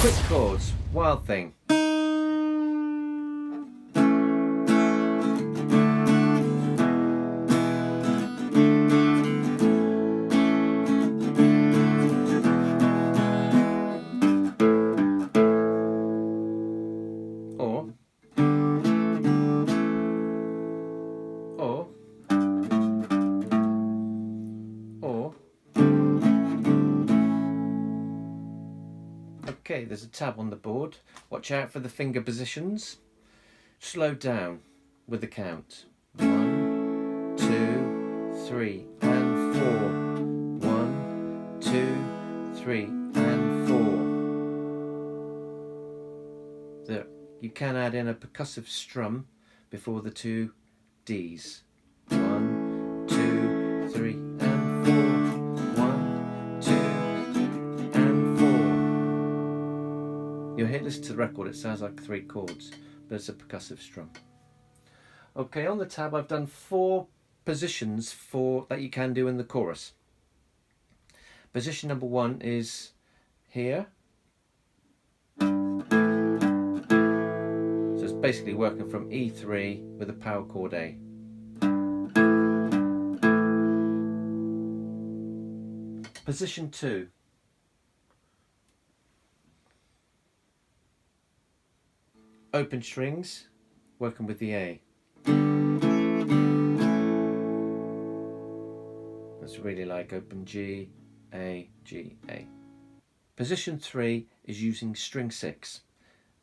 Quick chords, Wild Thing. Or okay, there's a tab on the board. Watch out for the finger positions. Slow down with the count. 1, 2, 3 and 4. 1, 2, 3 and 4. There, you can add in a percussive strum before the two Ds. 1, 2, 3 and 4. 1, 2 and 4. You'll hear this to the record, it sounds like 3 chords, but it's a percussive strum. Okay, on the tab I've done 4 positions that you can do in the chorus. Position number 1 is here. So it's basically working from E3 with a power chord A. Position 2. Open strings, working with the A. That's really like open G, A, G, A. Position 3 is using string 6.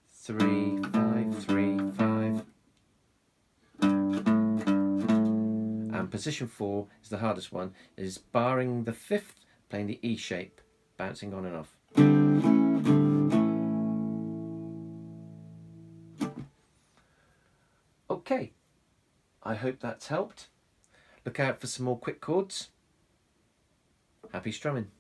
3, 5, 3, 5. And position 4 is the hardest one, is barring the 5th, playing the E shape, bouncing on and off. Okay, I hope that's helped. Look out for some more quick chords. Happy strumming.